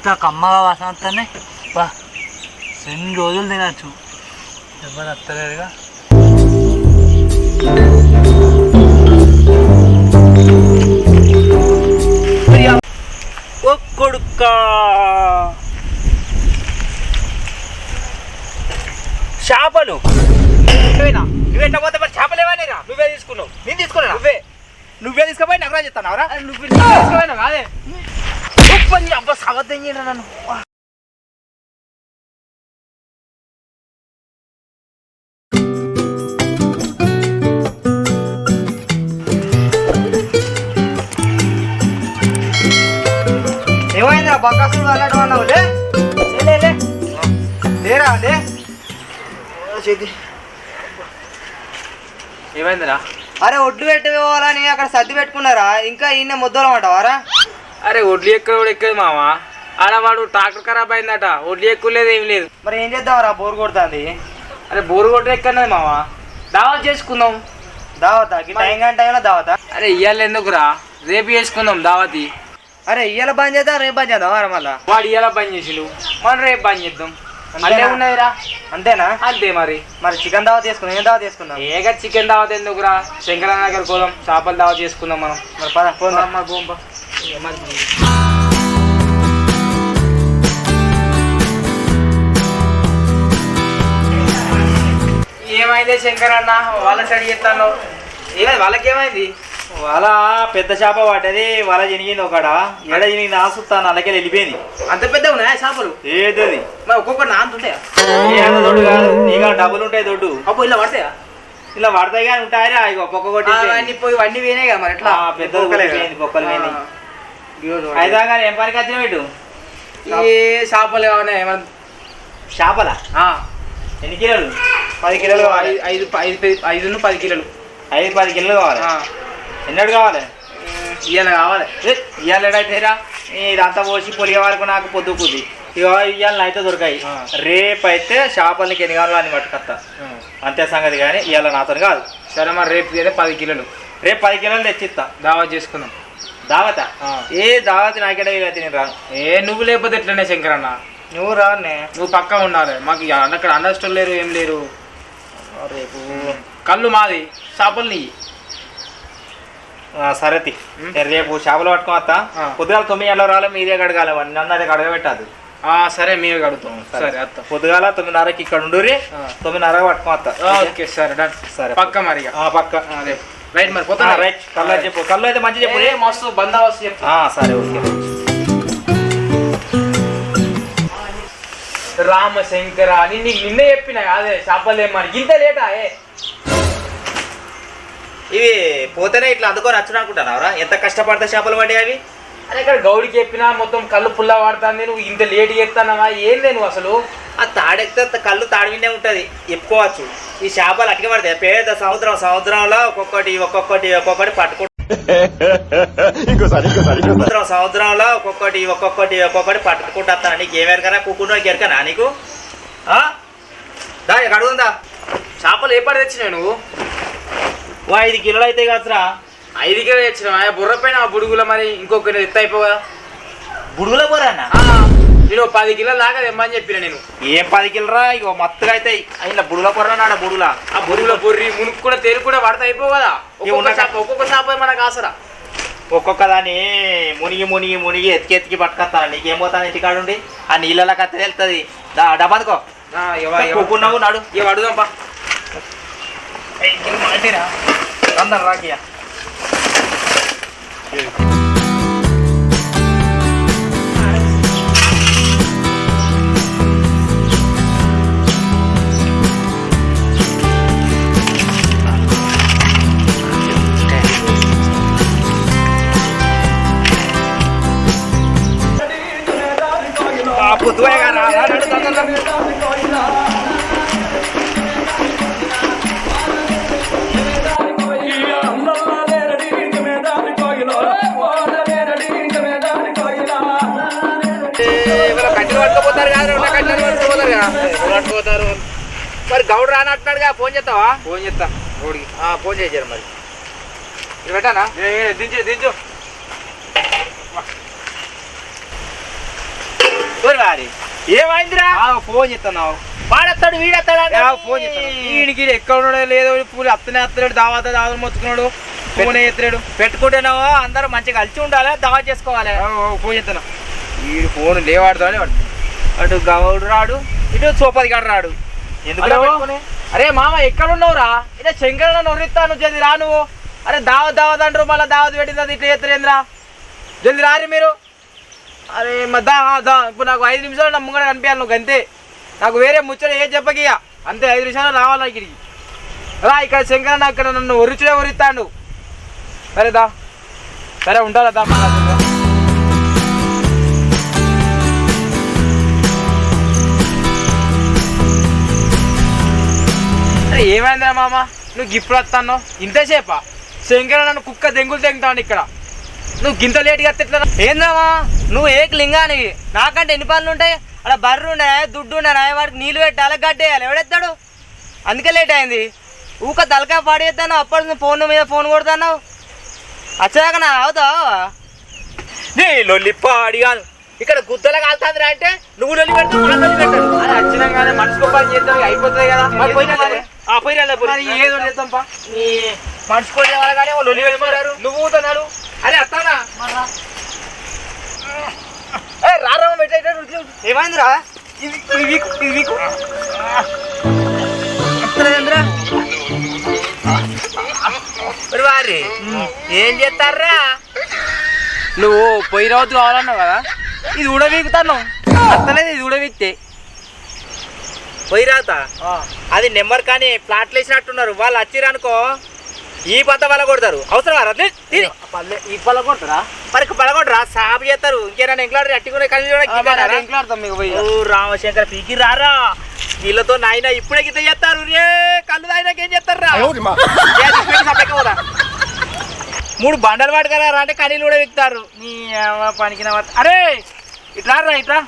ఎంత కమ్మగా వాసన వస్తానే బా 2 రోజులు తినచ్చు. ఎవరు వస్తలేరుగా. కొడుక్క చేపలు నువ్వెట్టపోతే మరి చేపలు ఏమన్నా నువ్వే తీసుకున్నావు. నేను తీసుకున్నా. నువ్వే తీసుకుపోయి నాకు చెప్తాను రా. నువ్వు తీసుకుపోయినా అదే అబ్బా సవద్దం నన్ను. ఏమైందిరా బకాసులు అన్నట్టు అన్నావు లేరా లే చేతి. ఏమైందిరా? అరే ఒడ్లు పెట్టిపోవాలని అక్కడ సర్ది పెట్టుకున్నారా? ఇంకా ఈయన ముద్దలం అంటావారా? అరే ఒడ్లు ఎక్కడ ఎక్కదు మామ. ఆడవాడు ట్రాక్టర్ ఖరాబ్ అయిందట. ఒడ్లు ఎక్కువలేదు ఏం లేదు. మరి ఏం చేద్దాంరా? బోరు కొడుతుంది. అరే బోరు కొట్ట ఎక్కడన్నది మామ. దావత్ చేసుకుందాం. దావతా? టైం గంట టైంలో దావతా? అరే ఇయ్యాలి ఎందుకురా, రేపు చేసుకుందాం దావతి. అరే ఇయ్యాల బంద్ చేద్దాం, రేపు బంద్ చేద్దాం. అరే మళ్ళా వాడు ఇయ్యాల బంద్ చేసిలు, మనం రేపు బంద్ చేద్దాం. అదే ఉన్నదిరా. అంతేనా? అంతే మరి. మరి చికెన్ దావత్ చేసుకుందాం. ఏం దావత్ చేసుకుందాం? ఏక చికెన్ దావత్ ఎందుకురా, శంకరన్న దగ్గర పోదాం. చేపలు దావత్ చేసుకుందాం మనం. మరి పద పోదాం. ఏమైంది శంకరన్న? వాళ్ళ స్టడీ చేస్తాను. ఏమైంది వాళ్ళకేమైంది? వాళ్ళ పెద్ద చేప పడ్డది. వాళ్ళ చినిగింది ఒకడ. ఎడ చినిగింది ఆసుతాను అలాగే వెళ్ళిపోయింది. అంత పెద్ద ఉన్నాయా చేపలు? ఏది మరి ఒక్కొక్కటి నాంతుంటాయా? దొడ్డు కాదు, నీకు డబ్బులు ఉంటాయి దొడ్డు. అప్పుడు ఇలా పడతాయా? ఇలా పడతాయి కానీ ఉంటాయా? ఇక ఒక్కొక్కటి పోయి అన్ని పోయినాయి కదా మరి. ఎట్లా పెద్ద పొక్కలు పోయినాయి. అయితే కానీ ఏం పనికి వచ్చిన వీటు? ఏ చేపలు ఏమన్నా ఏమన్నా చేపల ఎన్ని కిలోలు? 10 కిలోలు కావాలి. 5-10 కిలోలు. 5-10 కిలోలు కావాలి. ఎన్నడు కావాలి? ఇవాళ కావాలి. ఇవాళ ఎడైతేరా ఇదంతా పోసి పొలిగే వరకు నాకు పొద్దుకుంది. ఇక ఇవాళ అయితే దొరికాయి. రేపు అయితే చేపలకి ఎన్ని కావాలో అని పట్టుకొస్తా. అంతే సంగతి. కానీ ఇవాళ నాతో కాదు. సరే మరి రేపు అయితే 10 కిలోలు. రేపు 10 కిలోలు తెచ్చిస్తా. దావత్ చేసుకుందాం. దావత? ఏ దావత్ నాకెడ అయితే నేను రాను. నువ్వు లేకపోతే ఎట్లనే శంకరన్న? నువ్వు రానే. నువ్వు పక్కా ఉండాలి. మాకు అక్కడ అండర్స్టోర్ లేరు, ఏం లేరు. రేపు కళ్ళు మాది, చేపలు నీ. సరేతి రేపు చేపలు పట్టుకొని వస్తా. పొద్దుగాల 9 గంటలకు రాలే. మీరే కడగాలి. నన్ను అదే కడగబెట్టాదు. సరే మేము కడుగుతాం. సరే అత్త పొద్దుగాల 9:30కి ఇక్కడ ఉండురి. 9:30 పట్టుకొని వస్తా. ఓకే సరే డన్. సరే పక్క మరి పక్క రైట్. మరి పోతా. రైట్. కళ్ళు చెప్పు. కళ్ళు అయితే మంచి చెప్పు. మస్తు బందోబస్తు చెప్పు. సరే ఓకే. రామశంకర అని నీకు నిన్నే చెప్పినా అదే చేపలు ఏమని ఇంత లేటా? ఇవి పోతేనే ఇట్లా అందుకొని వచ్చును అనుకుంటున్నావురా? ఎంత కష్టపడితే చేపలు పడ్డాయి అవి. అదే ఇక్కడ గౌడికి చెప్పినా మొత్తం కళ్ళు పుల్ల వాడుతుంది. నువ్వు ఇంత లేట్ చేస్తానవా? ఏందే నువ్వు అసలు? ఆ తాడెక్కితే కళ్ళు తాడివిండే ఉంటుంది, చెప్పుకోవచ్చు. ఈ చేపలు అట్టిగా పడతాయి. పేద సముద్రంలో ఒక్కొక్కటి పట్టుకుంటా. సముద్రంలో ఒక్కొక్కటి పట్టుకుంటా. నీకు ఏమెరకనా? కుక్కుడు ఎరకనా నీకు? అడుగుందా? చేపలు ఏ పడి తెచ్చినావు నువ్వు? 5 కిలోలు అయితే కాదురా. 5 కిలోలు తెచ్చినావా? బుర్ర పైన బుడుగుల మరి ఇంకొక ఎత్తు అయిపోవా? బుడుగుల బుర్రన్న నేను 10 కిలోలు దాకా తెమ్మని చెప్పిన. నేను ఏం 10 కిలోరా? ఇక మత్తుగా అయితే అయినా బుడుగుల బుర్ర నాడ బుడుగుల. ఆ బుడుగుల బొర్రి మునుకు కూడా తేరు కూడా పడతా అయిపోవు కదా. ఒక్కొక్క చేప మనకు ఆసరా. ఒక్కొక్క దాన్ని మునిగి ఎత్తికి పట్టుకొస్తాను. నీకేం పోతాను ఇంటికాడు ఉండి? ఆ నీళ్ళ కత్త వెళ్తుంది. డబ్బానుకో కూకున్నావు నాడు. ఇక అడుగుదాంపా. అందరు రాకియా. పొద్దుగా కట్టెలు పట్టుకుపోతారు కదా. కట్టెలు పట్టుకుపోతారు కదా. పట్టుకుపోతారు. మరి గౌడు రానట్టున్నాడుగా. ఫోన్ చేస్తావా? ఫోన్ చేస్తా గౌడికి. ఫోన్ చేశారు మరి. ఇది పెట్టానా? దించు వారి ఏమైందిరా ఫోన్ చేస్తున్నావు వాడత్తాడు వీడత్తాడు ఫోన్ చేస్తాను వీడికి ఎక్కడ ఉన్నాడో లేదో పూలు అత్తనే అత్తలేడు దావత మొత్తుకున్నాడు ఫోన్ ఎత్తలేడు పెట్టుకుంటేనేమో అందరూ మంచిగా కలిసి ఉండాలి దావా చేసుకోవాలి ఫోన్ చేస్తాను వీడు ఫోన్ లేవాడుతా అటు గౌడు రాడు ఇటు సోపది గడు రాడు ఎందుకు అరే మామ ఎక్కడ ఉన్నావురా ఇదే శంకరన్న నొర్రిస్తాను జల్ది రా నువ్వు అరే దావత్ అంటారు మళ్ళీ దావత్ పెట్టింది ఇట్లా ఎత్తలేంద్రా జల్ది రారి మీరు అరే ఇప్పుడు నాకు 5 నిమిషాలు నా ముంగడ కనిపించాలి నువ్వు అంతే నాకు వేరే ముచ్చట ఏం చెప్పకియ అంతే 5 నిమిషాలు రావాలి ఇక్కడికి రా ఇక్కడ శంకరన్న ఇక్కడ నన్ను ఒరిస్తాడు సరే ఉంటారా దా అరే ఏమైందిరా మామ నువ్వు ఇప్పుడు వస్తాను ఇంతసేపా శంకర నన్ను కుక్క దెంగులు తెంగుతాను ఇక్కడ నువ్వు గింత లేట్గా ఎట్లా ఏందమ్మా నువ్వు ఏక లింగానికి నాకంటే ఎన్ని పనులు ఉంటాయి అలా బర్రు ఉండే దుడ్డు ఉండే వాడికి నీళ్ళు పెట్టాలి గడ్డేయాలి ఎవడెత్తాడు అందుకే లేట్ అయింది ఊక తలకాయ పాడేస్తాను అప్పుడు ఫోన్ మీద ఫోన్ కొడతాను వచ్చాక నా అవుతావు నీ లొల్లి పాడిగాను ఇక్కడ గుద్దలు కాలుతుందిరా అంటే నువ్వు లొల్లి పెడతావు అది వచ్చినా కానీ మనిషికి పని చేద్దాం అయిపోతుంది కదా ఏదో చేద్దాంపా మనిషిపోయే వాళ్ళు కానీ లొల్లి వెళ్ళిపోయారు నువ్వు ఊతున్నాడు అరే అత్తానా రారా ఏమైందిరా వారి ఏం చేస్తారా నువ్వు పొయ్యి రావద్దు కావాలన్నావు కదా ఇది ఉడవీకుతాను అత్తలేదు ఇది ఉడవీక్తే పోయి రాత అది నెంబర్ కానీ ప్లాట్లు వేసినట్టున్నారు వాళ్ళు వచ్చిరనుకో ఈ పత్త పళ్ళ కొడతారు అవసరం ఈ పళ్ళ కొడతారా మరి పళ్ళ కొట్టరా సాపు చేస్తారు ఇంకేనా ఎంక్లాడు అట్టుకునే ఎంక్లాడతాం మీకు పోయి రామశంకర పీకి రారా వీళ్ళతో నాయన ఇప్పుడే గిత చేస్తారు రే కళ్ళు తాగినాక ఏం చేస్తారా 3 బండలు పట్టుకరా అంటే కనీలు కూడా విక్తారు నీ పనికిన అరే ఇట్లా రా ఇట్లా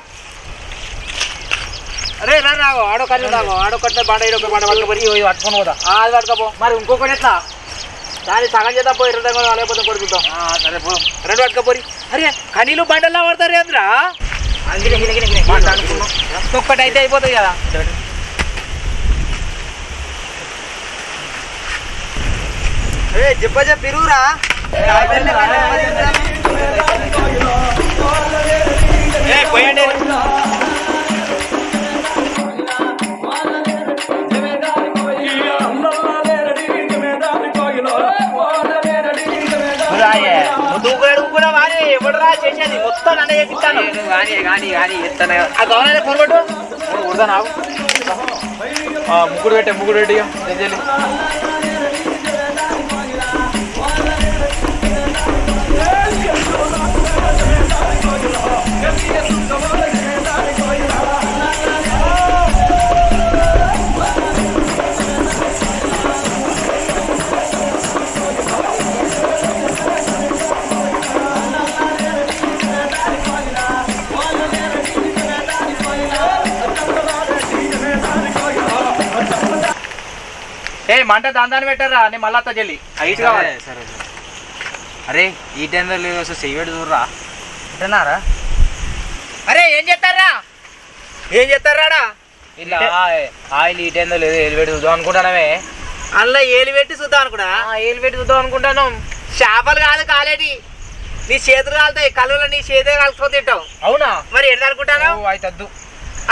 అరే రాగో ఆడో కళ్ళు రాగో ఆడో కట్ట బండ ఇడొక బండ పట్టుకొని పట్టుకొని పోదా అది పట్టుకపో మరి ఇంకొకటి ఎట్లా దాన్ని సగం చేద్దాం పోయి 2 లేకపోతే కొడుకుతాం సరే పో 2 పట్టుకపోరి అరే కనీలు బండల్లా పడతారు ఏంద్రా ఒక్కటి అయితే అయిపోతుంది కదా చెప్ప పిరుగురా పోయండి ఎవడరా చేసేది మొత్తం నన్ను చేపిస్తాను కానీ ఎత్తాను ఆ గవర్నర్ ఫోన్ కొట్టు కొడతా నాకు ముగ్గురు పెట్టి మంట దాని పెట్టారా నేను మళ్ళా చెల్లి హైట్ కావాలి సరే అరే ఈ టైంలో లేదు అసలు చెయ్యడు చూడరా అంటున్నారా అరే ఏం చేస్తారా ఇలా ఆయిల్ ఈ టైంలో లేదు ఎలివేట్ చూద్దాం అనుకుంటానమే అలా ఏలు పెట్టి చూద్దాం అనుకున్నా ఏలు పెట్టి చూద్దాం అనుకుంటాను చేపలు కాదు కాలేది నీ చేతులు కాలుతాయి కళ్ళలో నీ చేతే కలుసుకొని తింటావు అవునా మరి ఎట్లా అనుకుంటాను అయితే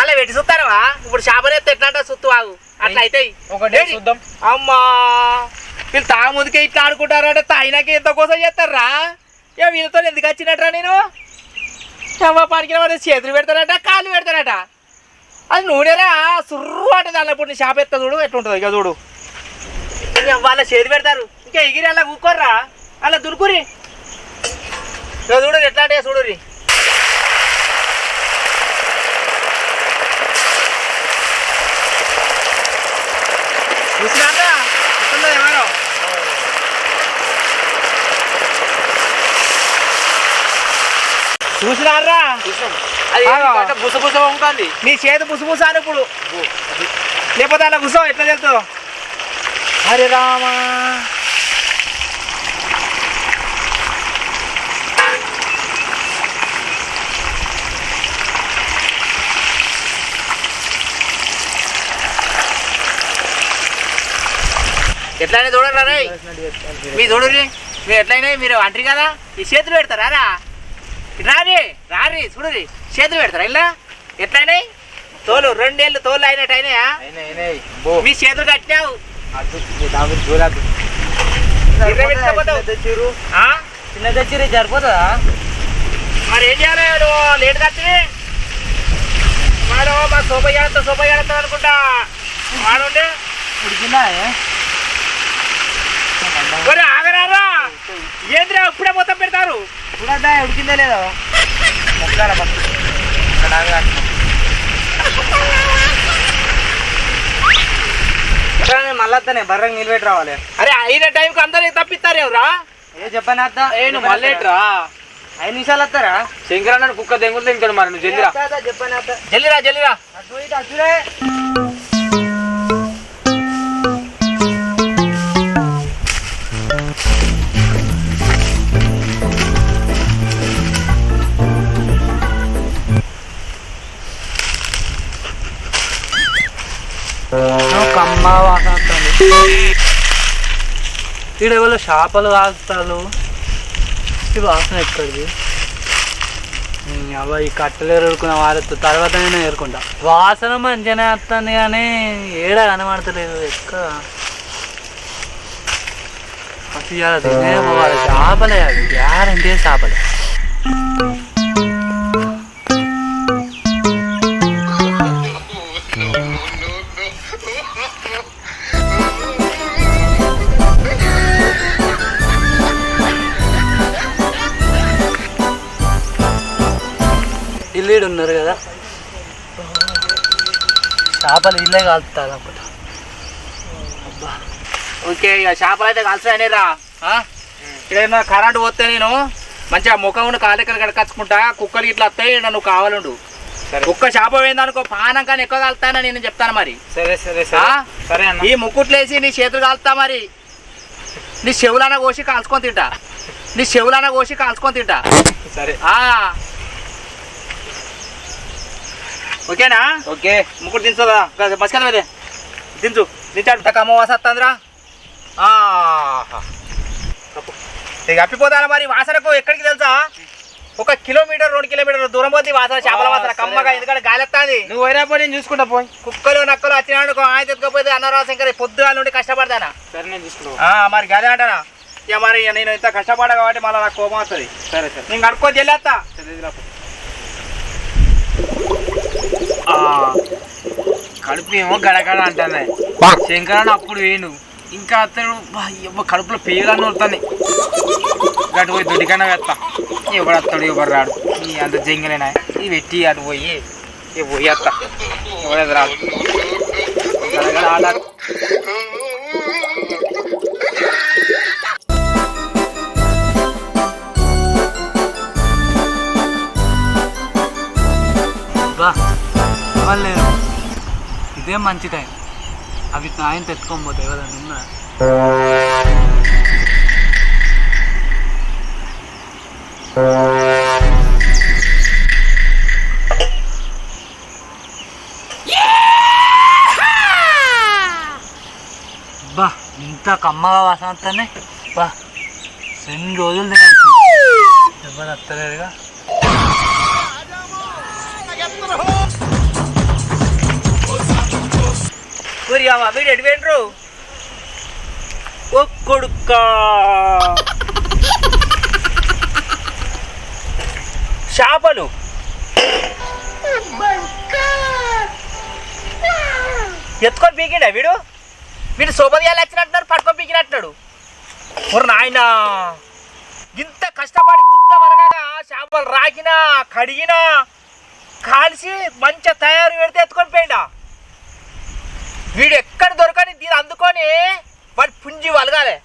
అలా పెట్టి చూస్తారా ఇప్పుడు చేపలు ఎత్తే ఎట్లా సుత్తు ఆగు అట్లా అవుతాయి ఒకటే చూద్దాం అమ్మా వీళ్ళు తాగు ముందుకే ఇట్లా ఆడుకుంటారంటే తాయినాకి ఎంత కోసం చేస్తారా ఏ వీళ్ళతో ఎందుకు వచ్చినట్రా నేను అమ్మ పనికి మరి చేతులు పెడతారట కాళ్ళు పెడతారట అది నూనెరా సుర్రు అంటే అలా ఇప్పుడు నీ చేప ఎత్త చూడు ఎట్లుంటుంది ఇక చూడు వాళ్ళ చేతి పెడతారు ఇంకా ఎగిరి అలా కూకోర్రా అలా దురుకురి ఇక చూడు ఎట్లా అంటే చూడురి చూసినారా ఎవరో చూసినారా అది బుసబుస ఉంటుంది నీ చేతి బుసబుస అని ఇప్పుడు లేకపోతే అలా బుస ఎట్లా తెలుస్తావు హరే రామా ఎట్లయినా చూడరా రే మీ చూడుర్రి మీరు ఎట్లయినా మీరు అంటారు కదా ఈ చేతులు పెడతారా రా రారి రారి చూడుర్రి చేతులు పెడతారా ఇలా ఎట్లయినాయి తోలు 2 ఏళ్ళు తోలు అయినట్టు అయినాయా మీ చేతులు కట్టినావు చిన్న తెచ్చిరి సరిపోతుందా మరి ఏం చేయాలి లేట్ కట్టి వాడు మా సోప ఏడతా అనుకుంటా వాడుండే ఉడికిందా మరి ఆగరారా ఏంద్రా ఇప్పుడే మొత్తం పెడతారు చూడద్దా ఉడికిందా లేదా మొక్కల మళ్ళీ బర్రెకి నిలబెట్టి రావాలి. అరే అయిన టైంకి అందరికి తప్పిస్తారు ఎవరా ఏ చెప్పని అత్త మళ్ళీట్రా 5 నిమిషాలు వస్తారా శంకరన్న కుక్క దెంగులు తింటాడు మరి నువ్వు జల్లిరా చెప్పని అత్త జల్లిరా జల్లిరా అచ్చురే కమ్మ వాసన వస్తుంది ఇక్కడ ఎవరో చేపలు కాస్తారు ఈ వాసన ఎక్కడిది అవ్వ ఈ కట్టెలు ఎరుకున్న వారితో తర్వాత నేను ఏరుకుంటా వాసన మంచిగానే వస్తుంది కానీ ఏడ కనబడతలేదు ఎక్కడ అసలు తినే పోవాలి చేపలే అది గ్యారంటీ చేపలే ఇల్లు ఉన్నారు కదా చేపలు ఇల్లే కాలుతారు అప్పుడు అబ్బా ఓకే ఇక చేపలు అయితే కలిసినాయి రా ఇక్కడ కరెంటు పోతే నేను మంచిగా ముఖం కాలెక్కలు కడకచ్చుకుంటా కుక్కలు ఇట్లా వస్తాయి నువ్వు కావాలండు కుక్క చేప పోయిందనుకో పానం కానీ ఎక్కువ కాలుతానని నేను చెప్తాను మరి సరే సరే సరే అన్న ఈ ముక్కుట్లేసి నీ చేతులు కాలుతా మరి నీ చెవులన కోసి కాల్చుకొని తింటా నీ చెవులన కోసి కాల్చుకొని తింటా సరే ఓకేనా ఓకే ముక్కుడు దించుదా మస్కల్ మీద దించు దించాడు కమ్మ వాసన వస్తుందిరా ఇక అప్పిపోతాను మరి వాసనకు ఎక్కడికి తెలుసా 1 కిలోమీటర్ 2 కిలోమీటర్ల దూరం పోతే వాసన చేపల వాసన కమ్మగా ఎందుకంటే గాలి వస్తుంది నువ్వు పోయినప్పుడు నేను చూసుకుంటా పోయి కుక్కలు నక్కలు వచ్చినాడు ఆయన ఎత్తుకపోతే అన్నరావు శంకర్ పొద్దుగా నుండి కష్టపడతానా సరే నేను చూసుకుంటా మరి గదే అంటానా ఇక మరి నేను ఇంత కష్టపడా కాబట్టి మళ్ళీ నాకు కోపం వస్తుంది సరే సరే నేను కడుక్కొని చెల్లేస్తా కడుపు ఏమో గడగడ అంటానే శంకరన్న అప్పుడు వేణు ఇంకా అతడు కడుపులో పేర్లన్నీ వస్తాయి గటు పోయి దొడ్డికన్నా వేస్తా ఎవడు వస్తాడు ఎవరు రాడు అంత జంగలేనా ఇది పెట్టి అటు పోయి పోయి వస్తా ఎవడేది రాడు గడగడ లేదు ఇదే మంచి టైం అవి ఆయన తెచ్చుకోకపోతే ఎవరైనా ఉన్నా బా ఇంత కమ్మగా వాసన వస్తానే బా 2 రోజులు తినచ్చు ఎవరు వస్తలేరుగా వీడు ఎడిపోయిండ్రు కొడుక్క చేపలు ఎత్తుకొని పీకిండా వీడు సోపదియాలు వచ్చినట్టున్నారు పట్టుకొని పీకినట్టున్నాడు నాయన ఇంత కష్టపడి గుద్ద వరగా చేపలు రాకినా కడిగినా కాల్చి మంచిగా తయారు పెడితే ఎత్తుకొని పోయిండా వీడు ఎక్కడ దొరకని దీని అందుకొని వాడి పుంజి వలగాలి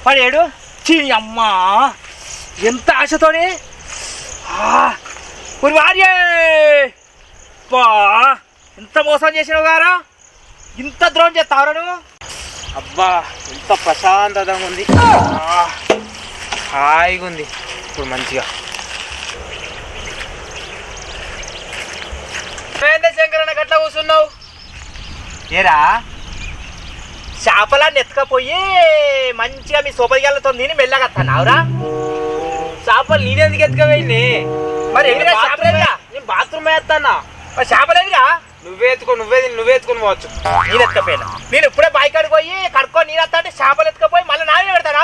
వాడు ఏడు చీ అమ్మా ఎంత ఆశతోని వారియే పా ఎంత మోసం చేసినావు గారా ఇంత ద్రోహం చేస్తావురా నువ్వు అబ్బా ఎంత ప్రశాంతంగా ఉంది హాయిగా ఉంది ఇప్పుడు మంచిగా శంకరన్న గట్లా కూర్చున్నావు ఏరా చేపలన్నీ ఎత్తుకపోయి మంచిగా మీ సోపదిగాలతో తిని మెల్లగత్తావురా. చేపలు నేనెందుకు ఎత్తుకపోయింది? మరి చేపలేదురా, నేను బాత్రూమ్ వేస్తానా. మరి చేపలేదురా, నువ్వే ఎత్తుకొని పోవచ్చు. నేను ఎత్తుకపోయినా. నేను ఇప్పుడే బాయి కాడికి పోయి కడుక్కొని నీరు వస్తా అంటే చేపలు ఎత్తుకపోయి మళ్ళీ నానే పెడతాను.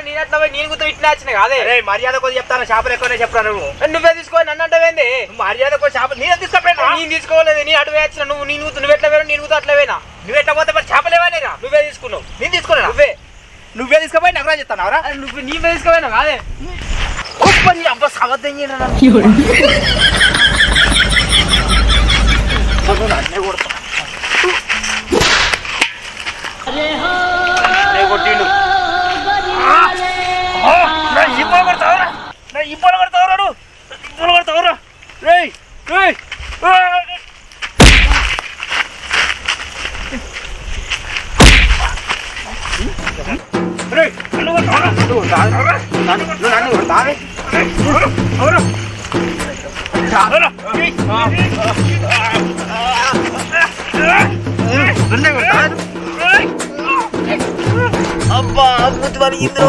నేను ఎట్లా పోయి నేను గుర్తు ఇట్లా వచ్చిన కాదే. అరే మర్యాద కొద్ది చెప్తాను, చేపలు ఎక్కువనే చెప్తాను. నువ్వే తీసుకో, నన్ను అంటవేంది? మర్యాద కొద్ది చేపలు నేను తీసుకపోయినా. నేను తీసుకోలేదు, నీ అటు వేసిన నువ్వు ఎట్లా వేరు, నేను అట్లా వేనా. నువ్వు ఎట్లా పోతే మరి చేపలేవానేరా? నువ్వే తీసుకున్నావు. నేను తీసుకున్నా. నువ్వే తీసుకుపోయి నాకు చెప్తానవరా? నీవే తీసుకోపోయినా కాదే. అబ్బా సవద్దం కొట్టిండు. ఇబ్బలు కొడతావురా, ఇబ్బలు కొడతావురా, ఇబ్బలు కొడతావురా. రేయ్ రేయ్ అబ్బా ముద్దు పలిగిందో.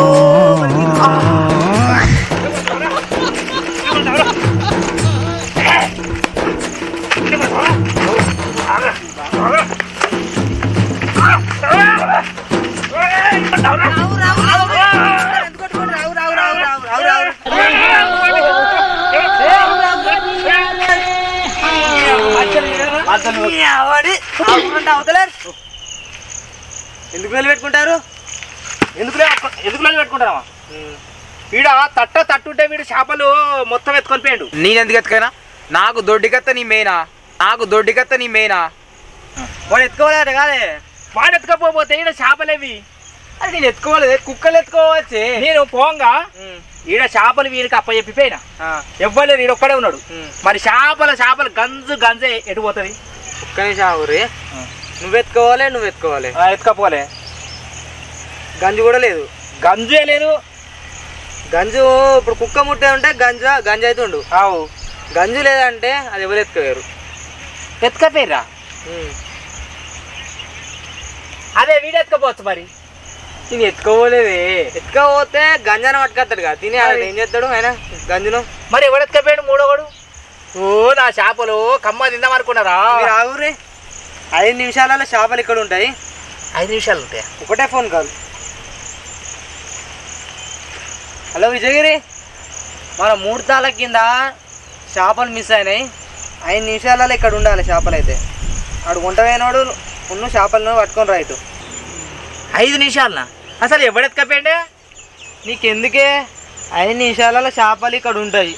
ఎందుకు వెళ్ళి పెట్టుకుంటారు? ఎందుకు పెట్టుకుంటారా? వీడ తట్టుంటే వీడు చేపలు మొత్తం ఎత్తుకొని పోయాడు. నేనెందుకు ఎత్తుకైనా? నాకు దొడ్డికత్త నీ మెయినా, వాడు ఎత్తుకోవాలట కాదే. వాడు ఎత్తుకపోతే ఈడ చేపలేవి. అది నేను ఎత్తుకోలేదు, కుక్కలు ఎత్తుకోవచ్చే. నేను పోంగా ఈడ చేపలు వీరికి అప్ప చెప్పిపోయినా ఎవ్వలేరు, ఈడ ఒక్కడే ఉన్నాడు. మరి చేపలు గంజే ఎటు పోతుంది? కుక్కని చావురే. నువ్వు ఎత్తుకోవాలి. ఎత్తుకపోలే. గంజు కూడా లేదు. గంజే లేదు. గంజు ఇప్పుడు కుక్క ముట్టే ఉంటే గంజు అవుతుండు. అవు గంజు లేదంటే అది ఎవరు ఎత్తుకోలేరు. ఎత్తుకపోయిరా? అదే వీడు ఎత్తుకపోవచ్చు. మరి నేను ఎత్తుకోలేదే. ఎత్తుకపోతే గంజాన పట్టుకొస్తాడు కదా, తిని ఏం చేస్తాడు ఆయన గంజును? మరి ఎవడు ఎత్తుకపోయాడు? మూడోవాడు. ఓ నా చేపలు కమ్మ తిందాం అనుకున్నారా? మీరు ఆగురే. 5 నిమిషాలలో చేపలు ఇక్కడ ఉంటాయి. 5 నిమిషాలు ఉంటాయా? ఒకటే ఫోన్ కాల్. హలో విజయగిరి, మన 3 తాళ్ళ కింద చేపలు మిస్ అయినాయి. 5 నిమిషాలలో ఇక్కడ ఉండాలి చేపలు. అయితే ఆడు గుంట పోయినాడు ఉన్న చేపలను పట్టుకొని రైతు. 5 నిమిషాలనా? అసలు ఎవడు ఎత్తుకపోయిండే? నీకెందుకే? 5 నిమిషాలలో చేపలు ఇక్కడ ఉంటాయి.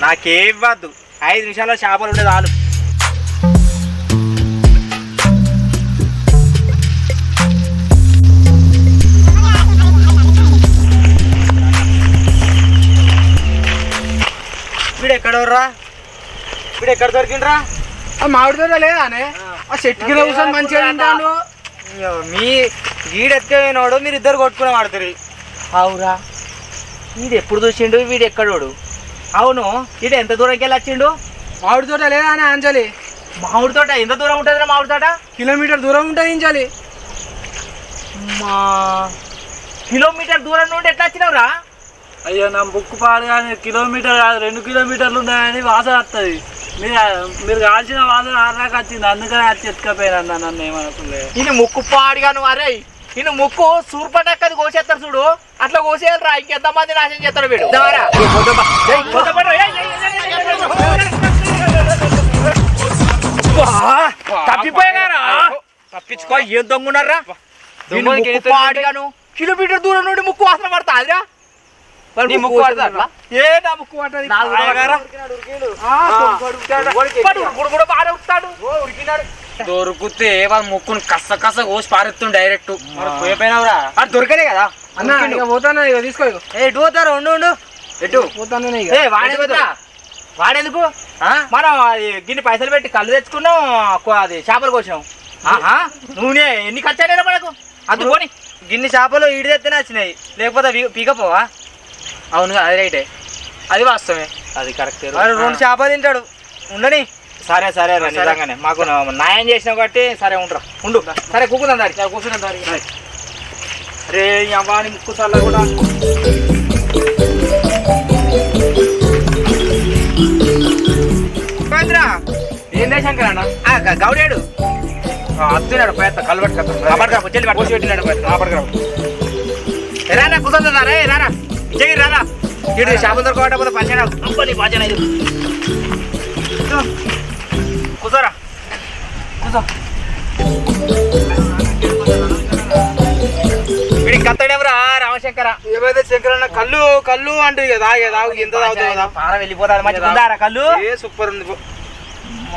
నాకేం వద్దు, 5 నిమిషాల్లో చేపలు ఉండేది చాలు. వీడు ఎక్కడ దొరికిండ్రా? మామిడి తోట లేదానే? ఆ చెట్టు కింద కూర్చొని మంచిగా తింటాను. మీ వీడు ఎత్తుకపోయినాడు, మీరు ఇద్దరు కొట్టుకుని వాడుతుంది. అవురా, వీడు ఎప్పుడు చూసిండు? వీడు ఎక్కడోడు? అవును, వీడు ఎంత దూరంకి వెళ్ళి వచ్చిండు? మామిడి తోట లేదా అని అంజలి? మామిడి తోట ఎంత దూరం ఉంటుంది? మామిడి తోట కిలోమీటర్ దూరం ఉంటుంది అంజలి. కిలోమీటర్ దూరం నుండి ఎట్లా వచ్చినావురా? అయ్యో నా బుక్కు పాడు కానీ కిలోమీటర్ కాదు 2 కిలోమీటర్లు ఉన్నాయని వాసన వస్తుంది. మీరు కాల్చిన వాసన ఆరాక వచ్చింది, అందుకని వచ్చి ఎత్తుకపోయినా. నన్ను ఏమనుకోలే. ఈయన ముక్కు పాడుగాను. అరే ఈయన ముక్కు సూర్పడక్కది కోసేస్తారు చూడు, అట్లా కోసేయాలరా. ఇంకెంతమంది నాశనం చేస్తాడు వీడు. తప్పిపోయారా? తప్పించుకో. ఏం దొంగన్నారా? పాడుగాను కిలోమీటర్ దూరం నుండి ముక్కు వాసన పడతాదిరా. ముక్కు పడతా? ఏ నా ముక్కు పడుతుంది? దొరికితే వాళ్ళ ముక్కును కస కోసి పారెత్తుంది డైరెక్ట్. పోయిపోయినావురా? అది దొరకనే కదా అన్న. ఇక పోతాను, ఇక తీసుకో. ఎటు పోతారు? ఉండు ఎటు పోతాను. వాడెందుకు? మనం అది గిన్ని పైసలు పెట్టి కళ్ళు తెచ్చుకున్నాం, అది చేపలు కోసినాం. నూనె ఎన్ని ఖర్చు మనకు? అందుకోని గిన్ని చేపలు ఈడి తెత్తేనే వచ్చినాయి, లేకపోతే పీకపోవా? అవును, అది రైటే, అది వాస్తవమే. అది కరెక్ట్. 2 చేపలు తింటాడు. ఉండని సరే సరే రా నిజంగానే మాకు న్యాయం చేసినావు కాబట్టి సరే ఉండరా ఉండు సరే కూకుందాం దాడి కూర్చున్నాం దారి అరే అవ్వాని ముక్కు చల్ల కూడా ఏందే శంకర్ అన్న గౌడేడు అత్తున్నాడు పేద కలబట్టుకు అప్పటికి చెల్లి పట్టుకోసి పెట్టినాడు అప్పటికి రారా కూర్చొందా రే రారా చెయ్యి రారా ఇటు షాపులు దొరకబట్టకపోతే పంచాడు అప్పని పంచాడు ఇది కూర్చోరా కూర్చో వీడికి కత్తడేవరా రామశంకర ఏమైతే శంకర్ అన్న కళ్ళు కళ్ళు అంటే ఇక తాగు ఎంత తాగుతావు కదా పార వెళ్ళిపోతాడు మంచిగా ఉందారా కళ్ళు సూపర్ ఉంది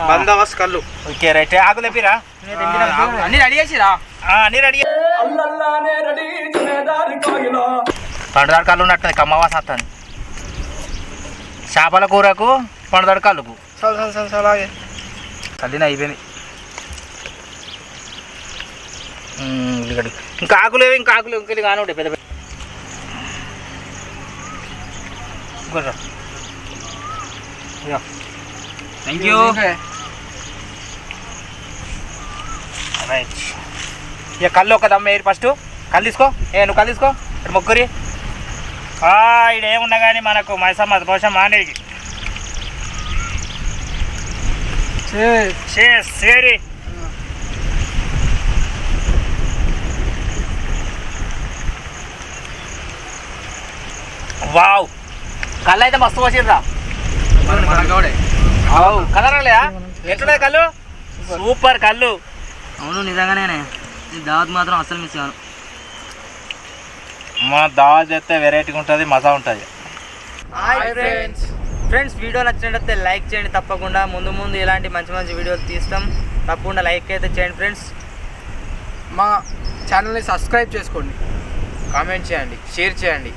బందోబస్తు కళ్ళు ఓకే రైట్ ఆకు తెప్పిరా అన్ని రెడీ చేసిరా అన్ని రెడీ పండుదాడు కళ్ళు ఉన్నట్టు కమ్మవాస వస్తుంది చేపల కూరకు పండుదాడు కళ్ళుకు కళ్ళిన అయిపోయింది ఇంకా ఆకులేవి ఇంకా ఆకులు ఇంకెళ్ళి కాని ఉంటాయి పెద్ద పెద్ద థ్యాంక్ యూ రైట్ ఇక కళ్ళు ఒక దమ్మ ఏరి ఫస్ట్ కళ్ళు తీసుకో నువ్వు కళ్ళు తీసుకో ఇక్కడ ముగ్గురి ఇక్కడ ఏమున్నా కానీ మనకు మైసమ్మ దోషం మానేది సేరి వావ్ కళ్ళు అయితే మస్తు వచ్చిర్రా కలరాలేదా ఎట్లున్నది కళ్ళు సూపర్ కళ్ళు అవును నిజంగానే దావత్ మాత్రం అసలు మిస్ కాను మన దావత్ చేస్తే వెరైటీగా ఉంటుంది మజా ఉంటుంది ఫ్రెండ్స్ వీడియో నచ్చినట్లయితే లైక్ చేయండి తప్పకుండా ముందు ముందు ఇలాంటి మంచి మంచి వీడియోలు తీస్తాం తప్పకుండా లైక్ అయితే చేయండి ఫ్రెండ్స్ మా ఛానల్ని సబ్స్క్రైబ్ చేసుకోండి, కామెంట్ చేయండి, షేర్ చేయండి.